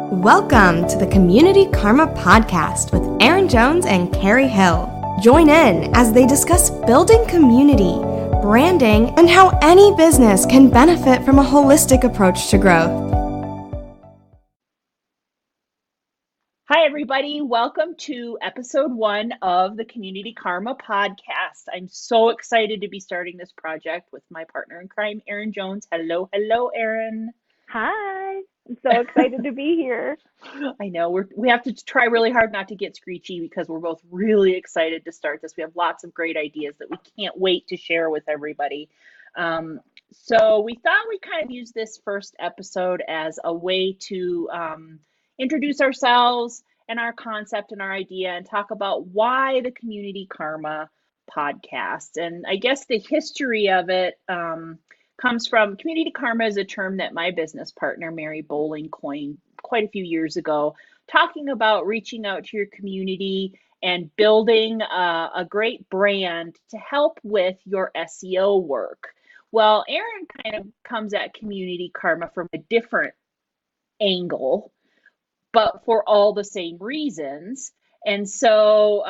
Welcome to the Community Karma Podcast with Erin Jones and Carrie Hill. Join in as they discuss building community, branding, and how any business can benefit from a holistic approach to growth. Hi, everybody. Welcome to episode 1 of the Community Karma Podcast. I'm so excited to be starting this project with my partner in crime, Erin Jones. Hello, Erin. Hi. I'm so excited to be here. I know we have to try really hard not to get screechy because we're both really excited to start this. We have lots of great ideas that we can't wait to share with everybody. So we thought we'd kind of use this first episode as a way to introduce ourselves and our concept and our idea and talk about why the Community Karma Podcast. And I guess the history of it comes from Community Karma is a term that my business partner, Mary Bowling, coined quite a few years ago, talking about reaching out to your community and building a great brand to help with your SEO work. Well, Erin kind of comes at Community Karma from a different angle, but for all the same reasons. And so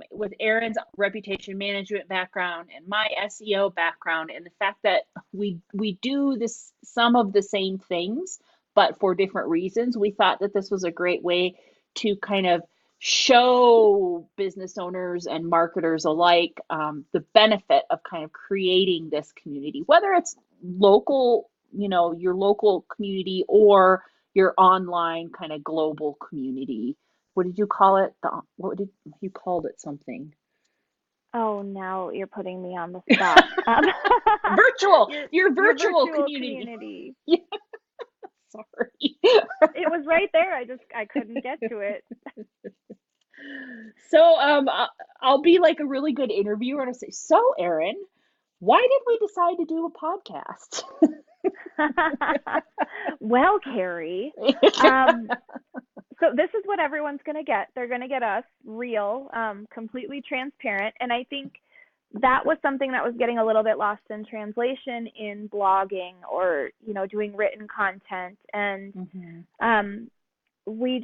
with Erin's reputation management background and my SEO background and the fact that we do some of the same things, but for different reasons, we thought that this was a great way to kind of show business owners and marketers alike the benefit of kind of creating this community, whether it's local, your local community or your online kind of global community. What did you call it? What did you called it? Something. Oh, now you're putting me on the spot. Virtual. Your virtual community. Yeah. Sorry. It was right there. I couldn't get to it. So I'll be like a really good interviewer and I'll say, so Erin, why did we decide to do a podcast? Well, Carrie, so this is what everyone's going to get. They're going to get us real, completely transparent. And I think that was something that was getting a little bit lost in translation in blogging or, doing written content. And we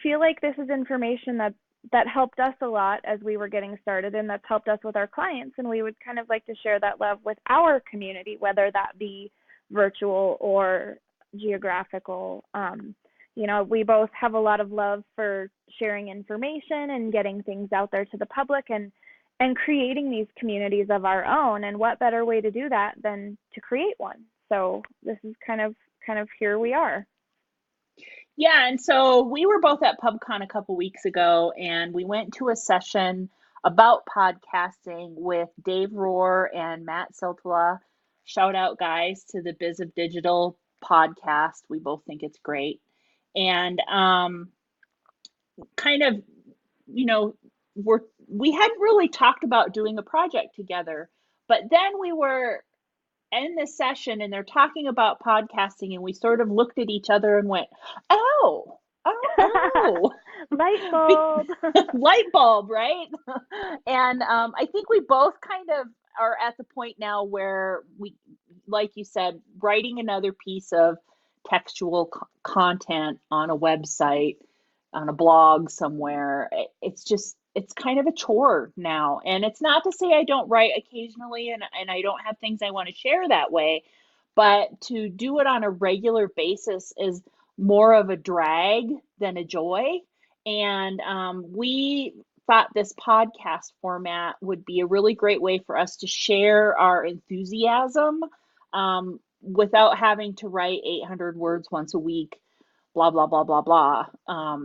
feel like this is information that helped us a lot as we were getting started, and that's helped us with our clients. And we would kind of like to share that love with our community, whether that be virtual or geographical. We both have a lot of love for sharing information and getting things out there to the public and creating these communities of our own. And what better way to do that than to create one? So this is kind of here we are. Yeah, and so we were both at PubCon a couple weeks ago, and we went to a session about podcasting with Dave Rohr and Matt Siltala. Shout out, guys, to the Biz of Digital podcast. We both think it's great. And kind of, we hadn't really talked about doing a project together, but then we were in this session and they're talking about podcasting and we sort of looked at each other and went, oh. Light bulb. Light bulb, right? And I think we both kind of are at the point now where we, like you said, writing another piece of textual content on a website, on a blog somewhere, it's kind of a chore now. And it's not to say I don't write occasionally and I don't have things I want to share that way, but to do it on a regular basis is more of a drag than a joy. And we thought this podcast format would be a really great way for us to share our enthusiasm without having to write 800 words once a week, blah, blah, blah, blah, blah. I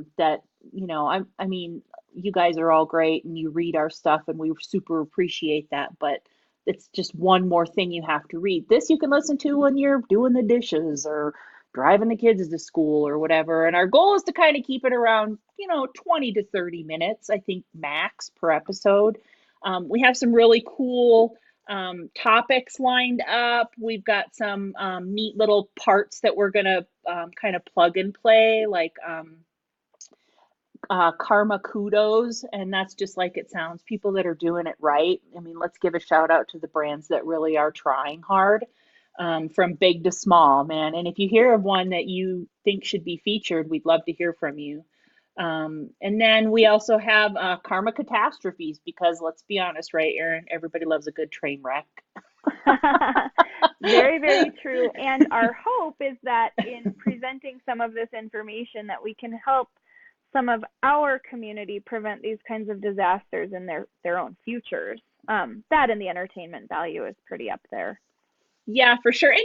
mean, you guys are all great and you read our stuff and we super appreciate that, but it's just one more thing you have to read. This you can listen to when you're doing the dishes or driving the kids to school or whatever. And our goal is to kind of keep it around, 20 to 30 minutes, I think max per episode. We have some really cool topics lined up. We've got some neat little parts that we're going to kind of plug and play, like karma kudos, and that's just like it sounds, people that are doing it right. I mean, let's give a shout out to the brands that really are trying hard. from big to small, man. And if you hear of one that you think should be featured, we'd love to hear from you. And then we also have karma catastrophes because let's be honest, right, Erin? Everybody loves a good train wreck. Very, very true. And our hope is that in presenting some of this information that we can help some of our community prevent these kinds of disasters in their own futures. That and the entertainment value is pretty up there. Yeah, for sure. And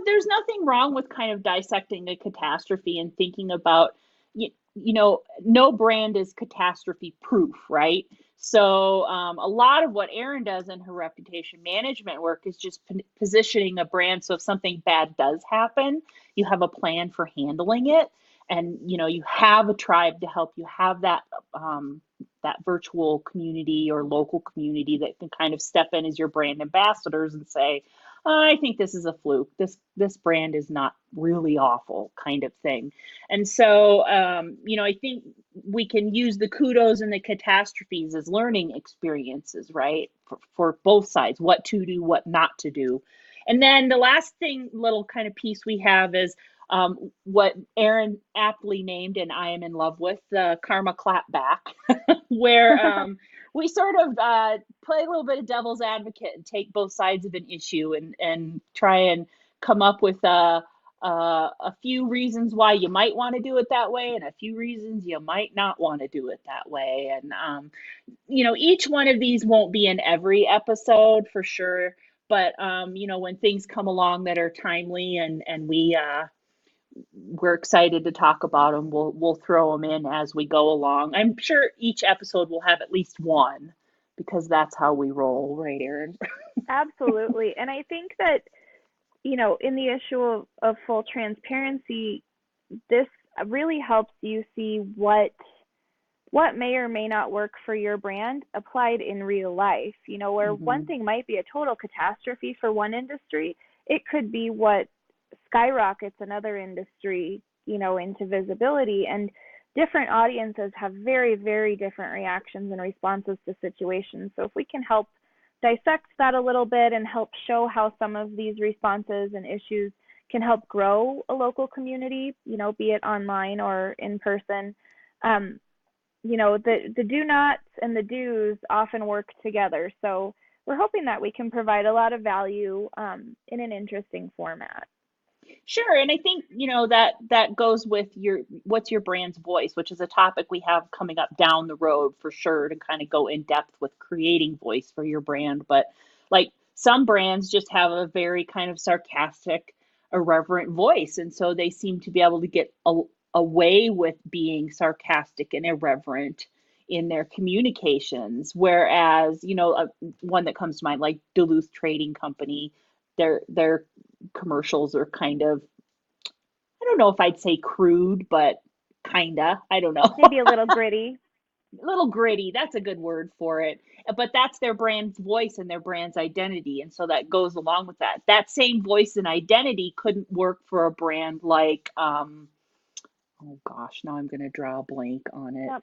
there's nothing wrong with kind of dissecting a catastrophe and thinking about, no brand is catastrophe proof, right? So a lot of what Erin does in her reputation management work is just positioning a brand so if something bad does happen, you have a plan for handling it. And you have a tribe to help you have that virtual community or local community that can kind of step in as your brand ambassadors and say, I think this is a fluke. This brand is not really awful, kind of thing. And so, I think we can use the kudos and the catastrophes as learning experiences, right? For both sides, what to do, what not to do. And then the last little kind of piece we have is what Erin aptly named, and I am in love with, the karma clapback, where we sort of play a little bit of devil's advocate and take both sides of an issue and try and come up with a few reasons why you might want to do it that way and a few reasons you might not want to do it that way. And, each one of these won't be in every episode for sure. But, when things come along that are timely and we're excited to talk about them, we'll throw them in as we go along. I'm sure each episode will have at least one because that's how we roll, right, Erin? Absolutely. And I think that, in the issue of full transparency, this really helps you see what may or may not work for your brand applied in real life. Where one thing might be a total catastrophe for one industry, it could be what skyrockets another industry, into visibility. And different audiences have very, very different reactions and responses to situations. So if we can help dissect that a little bit and help show how some of these responses and issues can help grow a local community, be it online or in person, the do nots and the do's often work together. So we're hoping that we can provide a lot of value in an interesting format. Sure. And I think, that goes with what's your brand's voice, which is a topic we have coming up down the road for sure to kind of go in depth with creating voice for your brand. But like some brands just have a very kind of sarcastic, irreverent voice. And so they seem to be able to get away with being sarcastic and irreverent in their communications. Whereas, one that comes to mind, like Duluth Trading Company, their commercials are kind of, I don't know if I'd say crude, but kinda, I don't know. Maybe a little gritty. A little gritty, that's a good word for it. But that's their brand's voice and their brand's identity. And so that goes along with that. That same voice and identity couldn't work for a brand like, oh gosh, now I'm going to draw a blank on it. Yep.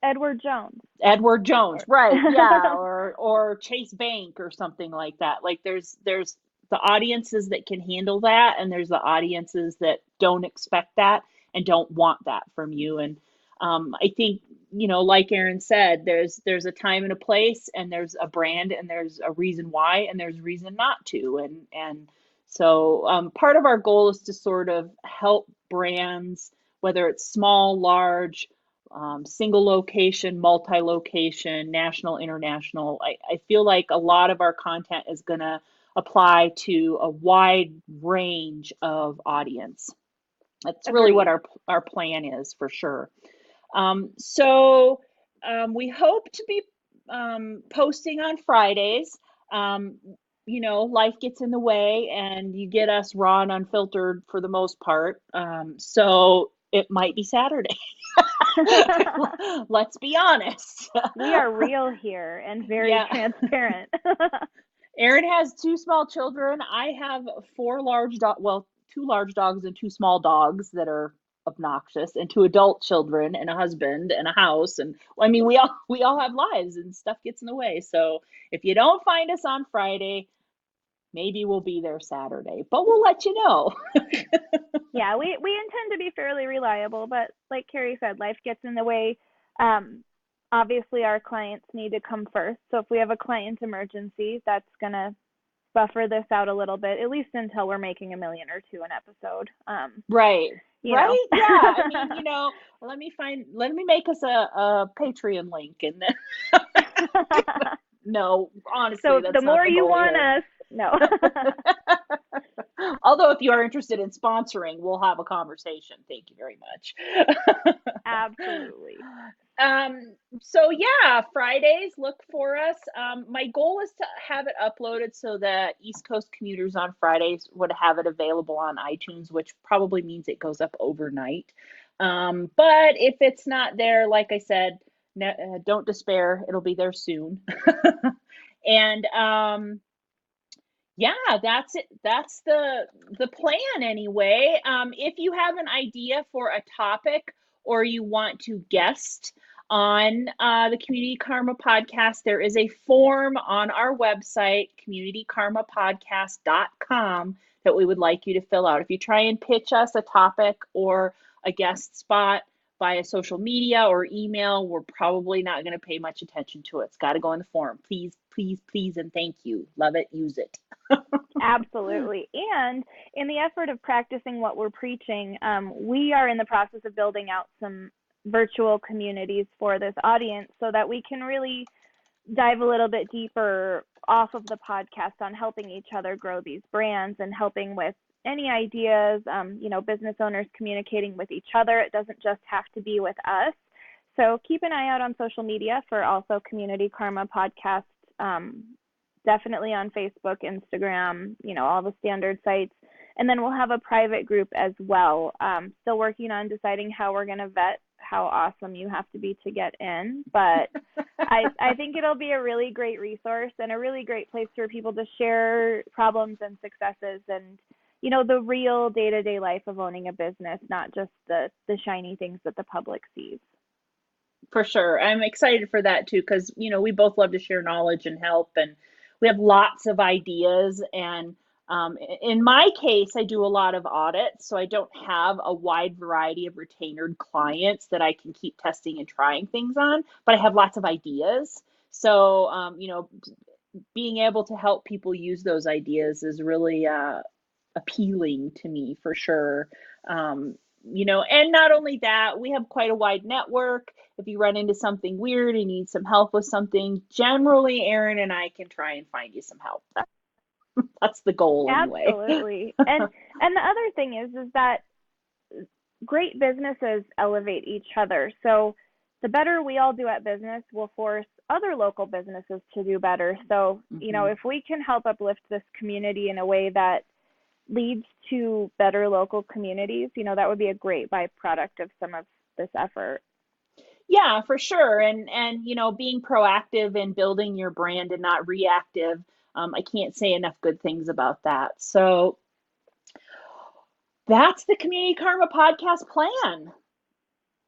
Edward Jones. Edward Jones, right? Yeah, or Chase Bank or something like that. Like there's the audiences that can handle that, and there's the audiences that don't expect that and don't want that from you. And I think, like Erin said, there's a time and a place, and there's a brand, and there's a reason why, and there's reason not to. And so part of our goal is to sort of help brands, whether it's small, large, single location, multi-location, national, international. I feel like a lot of our content is going to apply to a wide range of audience. That's really what our plan is for sure. So we hope to be posting on Fridays. Life gets in the way and you get us raw and unfiltered for the most part. So it might be Saturday. Let's be honest. We are real here and very transparent. Erin has 2 small children. I have 4 large dogs, 2 large dogs and 2 small dogs that are obnoxious, and 2 adult children and a husband and a house. And I mean, we all have lives and stuff gets in the way. So if you don't find us on Friday, Maybe we'll be there Saturday, but we'll let you know. Yeah, we intend to be fairly reliable, but like Carrie said, life gets in the way. Um, Obviously, our clients need to come first. So if we have a client emergency, that's gonna buffer this out a little bit, at least until we're making $1 million or $2 million an episode. Right. You know. Right. Yeah. I mean, let me make us a Patreon link and then no, honestly, So that's the not more the you goal want here. us, no. Although if you are interested in sponsoring, we'll have a conversation. Thank you very much. Absolutely. So yeah, Fridays, look for us. My goal is to have it uploaded so that East Coast commuters on Fridays would have it available on iTunes, which probably means it goes up overnight. But if it's not there, like I said, don't despair. It'll be there soon. And yeah, that's it. That's the plan anyway. If you have an idea for a topic or you want to guest on the Community Karma podcast, there is a form on our website, communitykarmapodcast.com, that we would like you to fill out. If you try and pitch us a topic or a guest spot via social media or email, we're probably not going to pay much attention to it. It's got to go in the form. Please, please, please, and thank you. Love it. Use it. Absolutely. And in the effort of practicing what we're preaching, we are in the process of building out some virtual communities for this audience so that we can really dive a little bit deeper off of the podcast on helping each other grow these brands and helping with any ideas, business owners communicating with each other. It doesn't just have to be with us. So keep an eye out on social media for also Community Karma Podcast. Definitely on Facebook, Instagram, all the standard sites. And then we'll have a private group as well. Still working on deciding how we're going to vet how awesome you have to be to get in. But I think it'll be a really great resource and a really great place for people to share problems and successes and, the real day-to-day life of owning a business, not just the shiny things that the public sees. For sure. I'm excited for that too, because, we both love to share knowledge and help, and we have lots of ideas. And in my case, I do a lot of audits, so I don't have a wide variety of retained clients that I can keep testing and trying things on, but I have lots of ideas. So, being able to help people use those ideas is really appealing to me for sure. And not only that, we have quite a wide network. If you run into something weird and need some help with something, generally Erin and I can try and find you some help. That's the goal anyway. Absolutely. And the other thing is that great businesses elevate each other. So the better we all do at business will force other local businesses to do better. So, if we can help uplift this community in a way that leads to better local communities, that would be a great byproduct of some of this effort. Yeah, for sure. And being proactive in building your brand and not reactive. I can't say enough good things about that. So that's the Community Karma podcast plan.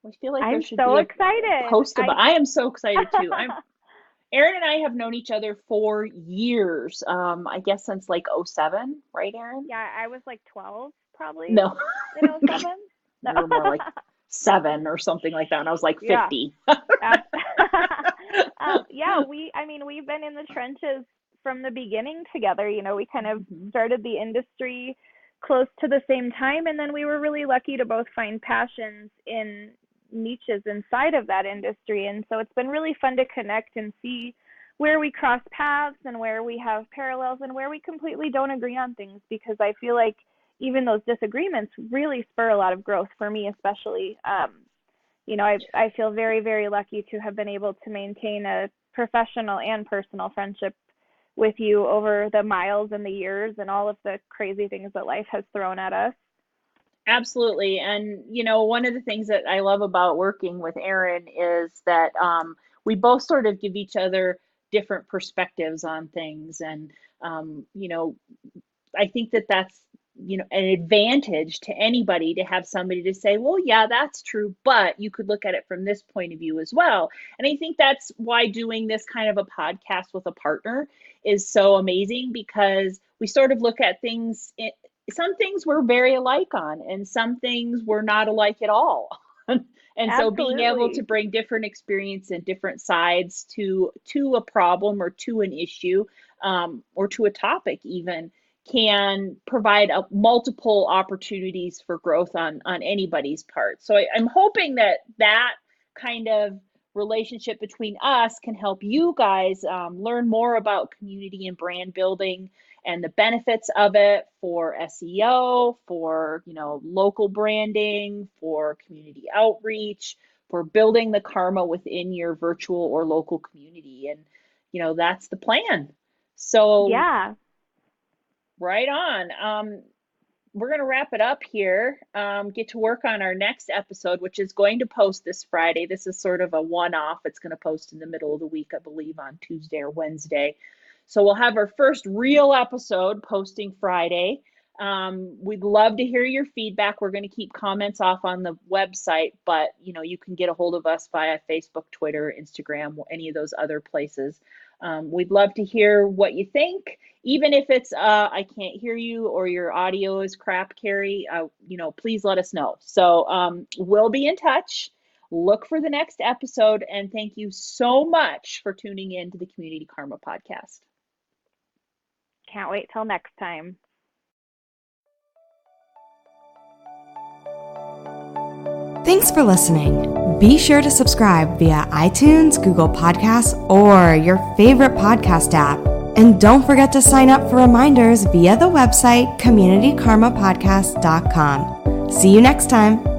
I feel like there should be excited. A post about. I am so excited too. Erin and I have known each other for years. I guess since like 2007, right, Erin? Yeah, I was like 12 probably. No. In 2007? No. You were more like 7 or something like that, and I was like 50. Yeah, we've been in the trenches from the beginning together. We kind of started the industry close to the same time, and then we were really lucky to both find passions in niches inside of that industry. And so it's been really fun to connect and see where we cross paths and where we have parallels and where we completely don't agree on things, because I feel like even those disagreements really spur a lot of growth for me, especially. I feel very, very lucky to have been able to maintain a professional and personal friendship with you over the miles and the years and all of the crazy things that life has thrown at us. Absolutely. And, one of the things that I love about working with Erin is that we both sort of give each other different perspectives on things. And, I think that that's, an advantage to anybody to have somebody to say, well, yeah, that's true, but you could look at it from this point of view as well. And I think that's why doing this kind of a podcast with a partner is so amazing because we sort of look at things, some things we're very alike on, and some things we're not alike at all. And so being able to Absolutely. bring different experience and different sides to a problem or to an issue, or to a topic even, can provide multiple opportunities for growth on anybody's part. So I'm hoping that kind of relationship between us can help you guys learn more about community and brand building and the benefits of it for SEO, for local branding, for community outreach, for building the karma within your virtual or local community. And that's the plan. So Yeah. right on. We're going to wrap it up here, get to work on our next episode, which is going to post this Friday. This is sort of a one-off. It's going to post in the middle of the week, I believe, on Tuesday or Wednesday. So we'll have our first real episode posting Friday. We'd love to hear your feedback. We're going to keep comments off on the website, but you can get a hold of us via Facebook, Twitter, Instagram, any of those other places. We'd love to hear what you think, even if it's I can't hear you or your audio is crap, Carrie. Please let us know. So we'll be in touch. Look for the next episode, and thank you so much for tuning in to the Community Karma podcast. Can't wait till next time. Thanks for listening. Be sure to subscribe via iTunes, Google Podcasts, or your favorite podcast app. And don't forget to sign up for reminders via the website communitykarmapodcast.com. See you next time.